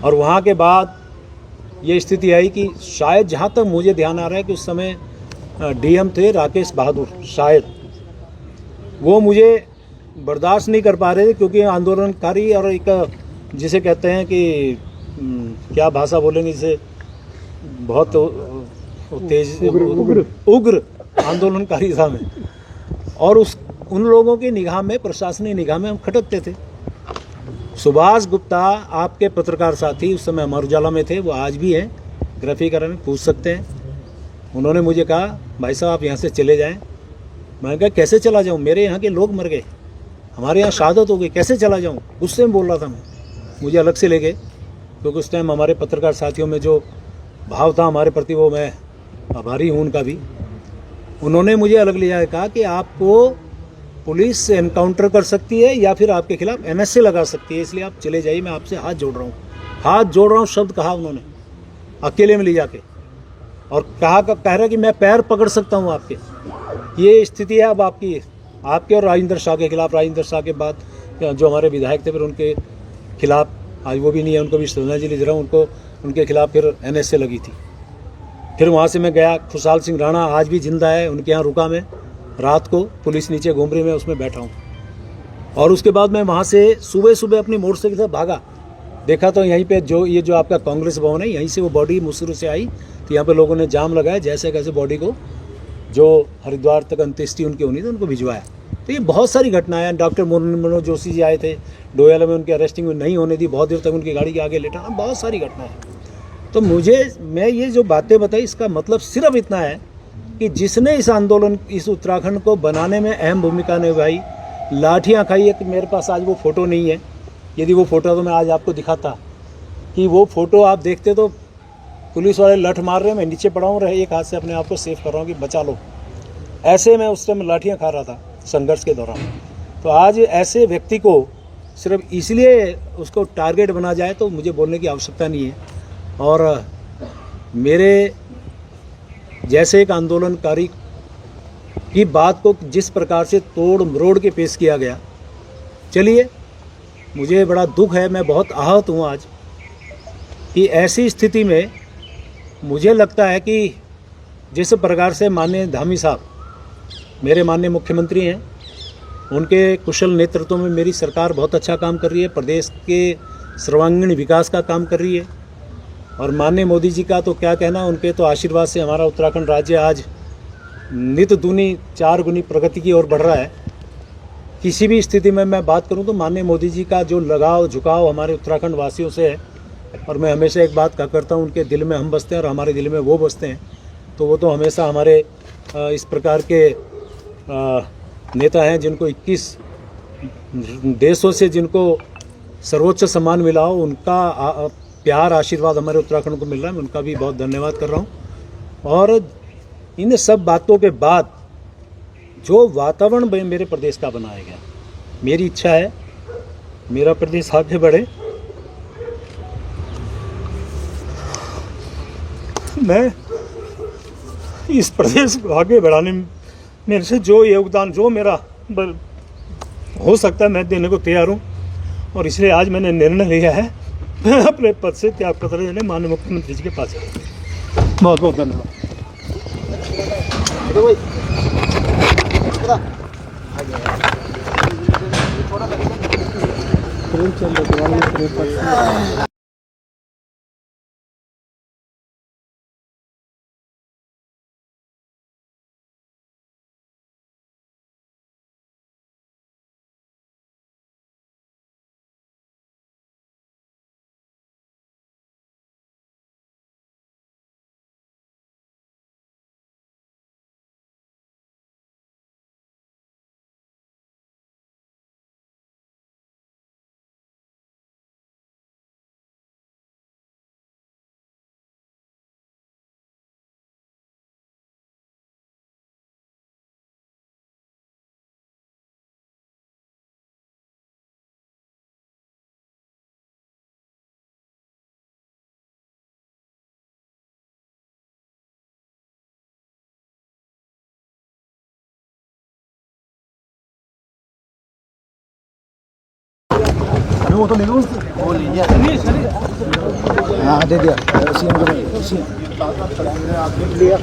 और वहाँ के बाद ये स्थिति आई कि शायद, जहाँ तक मुझे ध्यान आ रहा है, कि उस समय डीएम थे राकेश बहादुर, शायद वो मुझे बर्दाश्त नहीं कर पा रहे थे, क्योंकि आंदोलनकारी और एक जिसे कहते हैं कि क्या भाषा बोलेंगे, जिसे बहुत तेज उग्र आंदोलनकारी था मैं, और उन लोगों की निगाह में, प्रशासनिक निगाह में हम खटकते थे। सुभाष गुप्ता, आपके पत्रकार साथी, उस समय अमर उजाला में थे, वो आज भी हैं, ग्राफिकर में पूछ सकते हैं। उन्होंने मुझे कहा, भाई साहब आप यहाँ से चले जाएं। मैंने कहा कैसे चला जाऊँ, मेरे यहाँ के लोग मर गए, हमारे यहाँ शहादत हो गई, कैसे चला जाऊँ, गुस्से में बोल रहा था मैं। मुझे अलग से ले गए, क्योंकि उस टाइम हमारे पत्रकार साथियों में जो भाव था हमारे प्रति, वो मैं आभारी हूँ उनका भी। उन्होंने मुझे अलग ले जाकर कहा कि आपको पुलिस से एनकाउंटर कर सकती है या फिर आपके खिलाफ एनएसए लगा सकती है, इसलिए आप चले जाइए, मैं आपसे हाथ जोड़ रहा हूँ। हाथ जोड़ रहा हूँ शब्द कहा उन्होंने, अकेले में ले जाके, और कह रहा कि मैं पैर पकड़ सकता हूँ आपके। ये स्थिति है अब आपके और राजेंद्र शाह के खिलाफ। राजेंद्र शाह के बाद जो हमारे विधायक थे, फिर उनके खिलाफ, आज वो भी नहीं है, उनको भी श्रद्धांजलि दे रहा हूँ, उनके खिलाफ फिर एनएसए लगी थी। फिर वहाँ से मैं गया, खुशहाल सिंह राणा आज भी जिंदा है, उनके यहाँ रुका मैं रात को, पुलिस नीचे घूम रही, मैं उसमें बैठा हूँ। और उसके बाद मैं वहाँ से सुबह सुबह अपनी मोटरसाइकिल से भागा, देखा तो यहीं पे ये जो आपका कांग्रेस भवन है, यहीं से वो बॉडी मुसरू से आई, तो यहाँ पे लोगों ने जाम लगाया, जैसे कैसे बॉडी को, जो हरिद्वार तक अंत्येष्टि उनकी होनी थी, उनको भिजवाया। तो ये बहुत सारी घटनाएं। डॉक्टर मनोज जोशी जी आए थे, डोयाला में उनकी अरेस्टिंग नहीं होने दी, बहुत देर तक उनकी गाड़ी के आगे लेटा, बहुत सारी घटनाएं। तो मैं ये जो बातें बताई, इसका मतलब सिर्फ इतना है कि जिसने इस आंदोलन, इस उत्तराखंड को बनाने में अहम भूमिका निभाई, लाठियाँ खाई। एक मेरे पास आज वो फ़ोटो नहीं है, यदि वो फ़ोटो तो मैं आज आपको दिखाता, कि वो फ़ोटो आप देखते तो पुलिस वाले लठ मार रहे हैं, मैं नीचे पड़ा हूँ, एक हाथ से अपने आप को सेव कर रहा हूँ कि बचा लो। ऐसे मैं उस टाइम लाठियाँ खा रहा था संघर्ष के दौरान। तो आज ऐसे व्यक्ति को सिर्फ इसलिए उसको टारगेट बना जाए, तो मुझे बोलने की आवश्यकता नहीं है। और मेरे जैसे एक आंदोलनकारी की बात को जिस प्रकार से तोड़ मरोड़ के पेश किया गया, चलिए, मुझे बड़ा दुख है, मैं बहुत आहत हूँ आज कि ऐसी स्थिति में मुझे लगता है कि जिस प्रकार से माननीय धामी साहब, मेरे माननीय मुख्यमंत्री हैं, उनके कुशल नेतृत्व में मेरी सरकार बहुत अच्छा काम कर रही है, प्रदेश के सर्वांगीण विकास का काम कर रही है। और माननीय मोदी जी का तो क्या कहना, उनके तो आशीर्वाद से हमारा उत्तराखंड राज्य आज नित दूनी 4 गुनी प्रगति की ओर बढ़ रहा है। किसी भी स्थिति में मैं बात करूं तो माननीय मोदी जी का जो लगाव झुकाव हमारे उत्तराखंड वासियों से है, और मैं हमेशा एक बात कहा करता हूं, उनके दिल में हम बसते हैं और हमारे दिल में वो बसते हैं। तो वो तो हमेशा हमारे इस प्रकार के नेता हैं जिनको 21 देशों से जिनको सर्वोच्च सम्मान मिला हो, उनका प्यार आशीर्वाद हमारे उत्तराखंड को मिल रहा है। मैं उनका भी बहुत धन्यवाद कर रहा हूँ। और इन सब बातों के बाद जो वातावरण मेरे प्रदेश का बनाया गया, मेरी इच्छा है मेरा प्रदेश आगे बढ़े। मैं इस प्रदेश को आगे बढ़ाने में मेरे से जो योगदान, जो मेरा हो सकता है, मैं देने को तैयार हूँ। और इसलिए आज मैंने निर्णय लिया है, मैं अपने पद से त्यागपत्र देने माननीय मुख्यमंत्री जी के पास। बहुत बहुत धन्यवाद। फोटो ले लो उनसे। वो लीजिए। हाँ दे दिया सीएम को लिया।